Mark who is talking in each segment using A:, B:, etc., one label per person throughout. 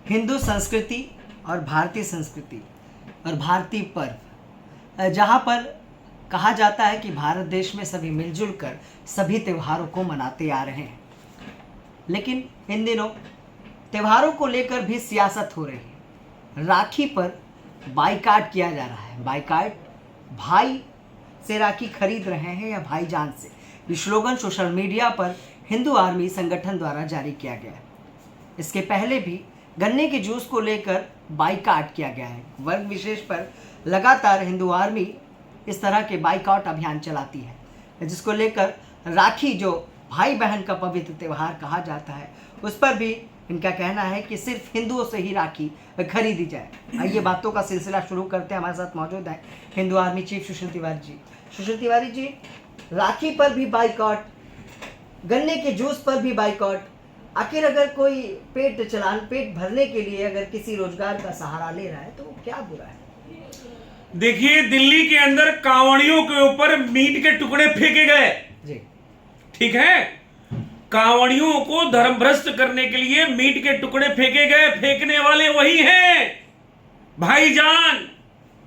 A: हिंदू संस्कृति और भारतीय संस्कृति और भारतीय पर्व, जहाँ पर कहा जाता है कि भारत देश में सभी मिलजुल कर सभी त्योहारों को मनाते आ रहे हैं, लेकिन इन दिनों त्योहारों को लेकर भी सियासत हो रही है। राखी पर बाइकाट किया जा रहा है। बाइकाट, भाई से राखी खरीद रहे हैं या भाईजान से, ये स्लोगन सोशल मीडिया पर हिंदू आर्मी संगठन द्वारा जारी किया गया है। इसके पहले भी गन्ने के जूस को लेकर बाइकाट किया गया है। वर्ग विशेष पर लगातार हिंदू आर्मी इस तरह के बाइकाट अभियान चलाती है, जिसको लेकर राखी, जो भाई बहन का पवित्र त्यौहार कहा जाता है, उस पर भी इनका कहना है कि सिर्फ हिंदुओं से ही राखी खरीदी जाए। आइए बातों का सिलसिला शुरू करते हैं। हमारे साथ मौजूद है हिंदू आर्मी चीफ सुशील तिवारी जी। सुशील तिवारी जी, राखी पर भी बाइकाट, गन्ने के जूस पर भी बाइकाट, आखिर अगर कोई पेट भरने के लिए अगर किसी रोजगार का सहारा ले रहा है तो क्या बुरा है?
B: देखिए, दिल्ली के अंदर कांवड़ियों के ऊपर मीट के टुकड़े फेंके गए
A: जी, ठीक
B: है। कांवड़ियों को धर्मभ्रष्ट करने के लिए मीट के टुकड़े फेंके गए। फेंकने वाले वही हैं, भाईजान,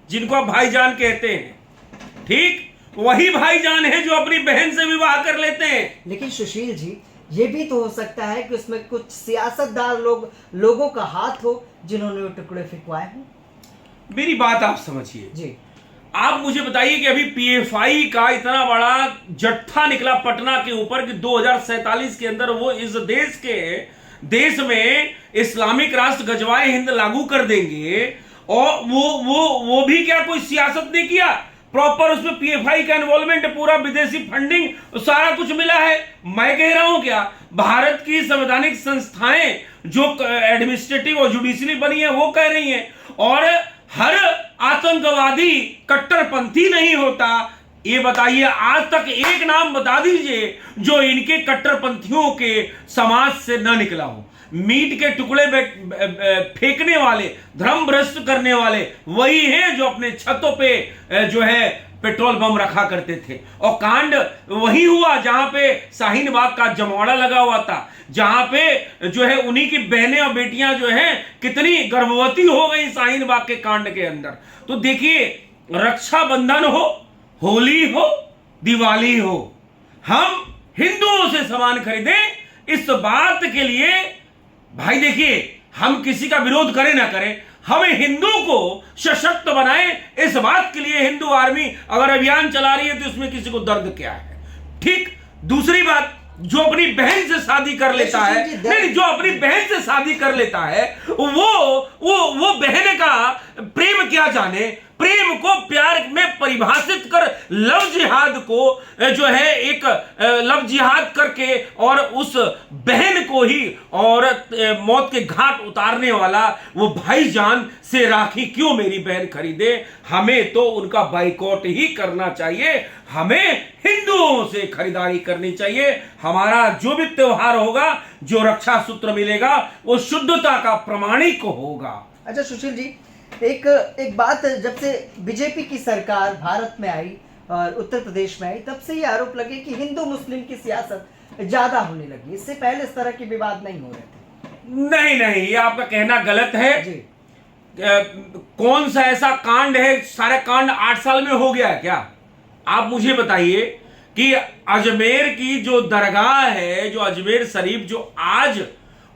B: जिनको आप भाईजान कहते हैं। ठीक वही भाईजान है जो अपनी बहन से विवाह कर लेते हैं।
A: लेकिन सुशील जी, ये भी तो हो सकता है कि उसमें कुछ सियासतदार लोगों का हाथ हो जिन्होंने वो टुकड़े फेंकवाए हों।
B: मेरी बात आप समझिए
A: जी।
B: आप मुझे बताइए कि अभी पीएफआई का इतना बड़ा जत्था निकला पटना के ऊपर कि 2047 के अंदर वो इस देश में इस्लामिक राष्ट्र गजवाए हिंद लागू कर देंगे, और वो भी क्या कोई सियासत नहीं किया? प्रॉपर उसमें पीएफआई का इन्वॉल्वमेंट, पूरा विदेशी फंडिंग, सारा कुछ मिला है। मैं कह रहा हूं क्या, भारत की संवैधानिक संस्थाएं जो एडमिनिस्ट्रेटिव और जुडिशरी बनी है वो कह रही हैं, और हर आतंकवादी कट्टरपंथी नहीं होता। ये बताइए, आज तक एक नाम बता दीजिए जो इनके कट्टरपंथियों के समाज से न निकला हो। मीट के टुकड़े फेंकने वाले, धर्म भ्रष्ट करने वाले वही हैं जो अपने छतों पे जो है पेट्रोल बम रखा करते थे। और कांड वही हुआ जहां पे शाहीन बाग का जमवाड़ा लगा हुआ था, जहां पे जो है उन्हीं की बहनें और बेटियां जो है कितनी गर्भवती हो गई शाहीन बाग के कांड के अंदर। तो देखिए, रक्षाबंधन हो, होली हो, दिवाली हो, हम हिंदुओं से सामान खरीदें, इस बात के लिए भाई देखिए, हम किसी का विरोध करें ना करें, हमें हिंदू को सशक्त बनाए, इस बात के लिए हिंदू आर्मी अगर अभियान चला रही है तो इसमें किसी को दर्द क्या है? ठीक। दूसरी बात, जो अपनी बहन से शादी कर लेता है, नहीं, जो अपनी बहन से शादी कर लेता है वो बहन का प्रेम क्या जाने? प्रेम को प्यार में परिभाषित कर लव जिहाद को जो है एक लव जिहाद करके और उस बहन को ही औरत मौत के घाट उतारने वाला वो भाईजान से राखी क्यों मेरी बहन खरीदे? हमें तो उनका बाइकआउट ही करना चाहिए। हमें हिंदुओं से खरीदारी करनी चाहिए। हमारा जो भी त्योहार होगा, जो रक्षा सूत्र मिलेगा, वो शुद्धता का प्रमाणिक होगा।
A: अच्छा सुशील जी, एक बात, जब से बीजेपी की सरकार भारत में आई और उत्तर प्रदेश में आई, तब से ये आरोप लगे कि हिंदू मुस्लिम की सियासत ज्यादा होने लगी। इससे पहले इस तरह के विवाद नहीं हो रहे थे।
B: नहीं, ये आपका कहना गलत है जी। कौन सा ऐसा कांड है, सारे कांड 8 साल में हो गया है क्या? आप मुझे बताइए कि अजमेर की जो दरगाह है, जो अजमेर शरीफ, जो आज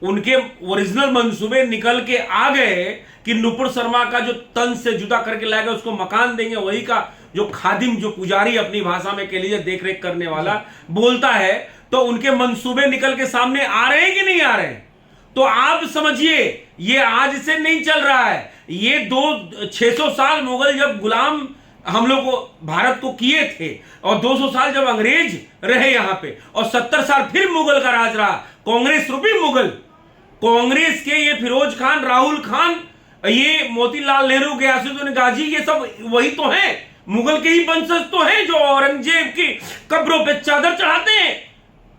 B: उनके ओरिजिनल मंसूबे निकल के आ गए कि नुपुर शर्मा का जो तन से जुदा करके लाएगा उसको मकान देंगे, वही का जो खादिम, जो पुजारी अपनी भाषा में कह लीजिए देख रेख करने वाला बोलता है, तो उनके मंसूबे निकल के सामने आ रहे हैं कि नहीं आ रहे हैं? तो आप समझिए, ये आज से नहीं चल रहा है। ये 600 साल मुगल जब गुलाम हम लोग को भारत को किए थे, और 200 साल जब अंग्रेज रहे यहां पे, और 70 साल फिर मुगल का राज रहा, कांग्रेस रूपी मुगल। कांग्रेस के ये फिरोज खान, राहुल खान, ये मोतीलाल नेहरू, गयासुद्दीन गाजी, ये सब वही तो हैं, मुगल के ही वंशज तो हैं जो औरंगजेब की कब्रों पे चादर चढ़ाते हैं।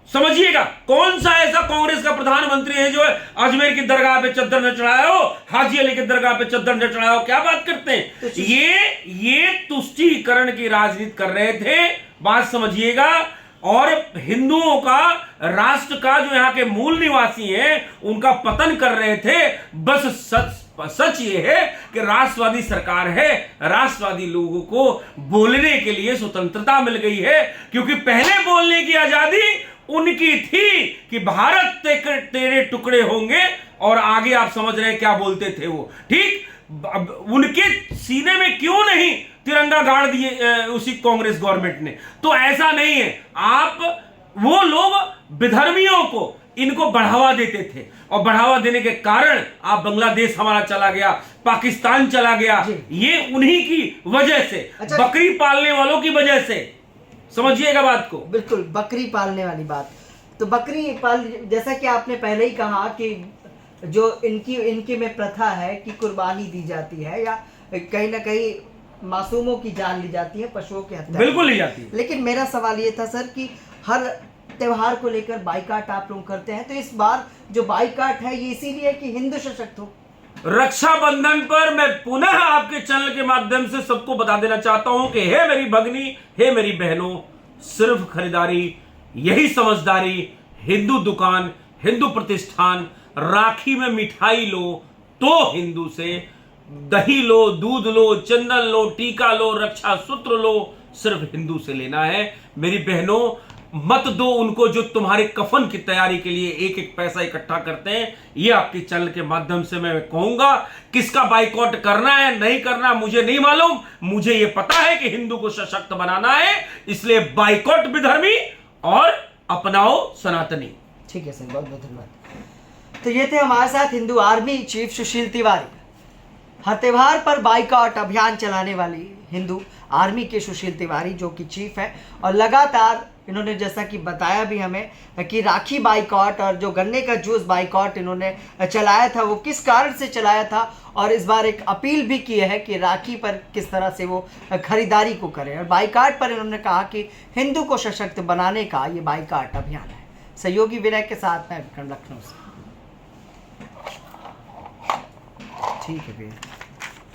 B: समझिएगा, कौन सा ऐसा कांग्रेस का प्रधानमंत्री है जो अजमेर की दरगाह पे चद्दर न चढ़ाया हो, हाजी अली की दरगाह पे चद्दर न चढ़ाया हो? क्या बात करते हैं? ये तुष्टीकरण की राजनीति कर रहे थे। बात समझिएगा, और हिंदुओं का, राष्ट्र का, जो यहाँ के मूल निवासी हैं उनका पतन कर रहे थे। बस सच ये है कि राष्ट्रवादी सरकार है, राष्ट्रवादी लोगों को बोलने के लिए स्वतंत्रता मिल गई है, क्योंकि पहले बोलने की आजादी उनकी थी कि भारत तेरे टुकड़े होंगे, और आगे आप समझ रहे हैं क्या बोलते थे वो। ठीक, उनके सीने में क्यों नहीं तिरंगा गाड़ दिए उसी कांग्रेस गवर्नमेंट ने? तो ऐसा नहीं है। आप, वो लोग विधर्मियों को, इनको बढ़ावा देते थे, और बढ़ावा देने के कारण आप बांग्लादेश हमारा चला गया, पाकिस्तान चला गया, ये उन्हीं की वजह से, बकरी पालने वालों की वजह से। समझिएगा बात को।
A: बिल्कुल, बकरी पालने वाली बात। तो बकरी पाल, जैसा कि आपने पहले ही कहा कि जो इनकी में प्रथा है कि कुर्बानी दी जाती है, या कहीं ना कहीं मासूमों की जान ली जाती है, पशुओं की हत्या
B: बिल्कुल ली जाती है।
A: लेकिन मेरा सवाल ये था सर कि हर त्योहार को लेकर बाइकाट आप लोग करते हैं, तो इस बार जो बाइकाट है ये इसीलिए कि हिंदू सशक्त हो।
B: रक्षाबंधन पर मैं पुनः आपके चैनल के माध्यम से सबको बता देना चाहता हूं कि हे मेरी भगनी, हे मेरी बहनों, सिर्फ खरीदारी, यही समझदारी, हिंदू दुकान, हिंदू प्रतिष्ठान, राखी में मिठाई लो तो हिंदू से, दही लो, दूध लो, चंदन लो, टीका लो, रक्षा सूत्र लो, सिर्फ हिंदू से लेना है। मेरी बहनों, मत दो उनको जो तुम्हारे कफन की तैयारी के लिए एक एक पैसा इकट्ठा करते हैं। ये आपके चैनल के माध्यम से मैं कहूंगा। किसका बाइकआउट करना है, नहीं करना, मुझे नहीं मालूम। मुझे ये पता है कि हिंदू को सशक्त बनाना है, इसलिए बाइकआउट विधर्मी और अपनाओ सनातनी।
A: ठीक है सर, बहुत बहुत धन्यवाद। तो ये थे हमारे साथ हिंदू आर्मी चीफ सुशील तिवारी, हर त्योहार पर बाइकआउट अभियान चलाने वाली हिंदू आर्मी के सुशील तिवारी, जो कि चीफ है। और लगातार इन्होंने जैसा कि बताया भी हमें कि राखी बाइकआउट और जो गन्ने का जूस बाइकआउट इन्होंने चलाया था, वो किस कारण से चलाया था, और इस बार एक अपील भी की है कि राखी पर किस तरह से वो खरीदारी को करें। और बाइकआउट पर इन्होंने कहा कि हिंदू को सशक्त बनाने का ये बाइकआउट अभियान है। सहयोगी विनय के साथ मैं विक्रम, लखनऊ से। ठीक है भैया।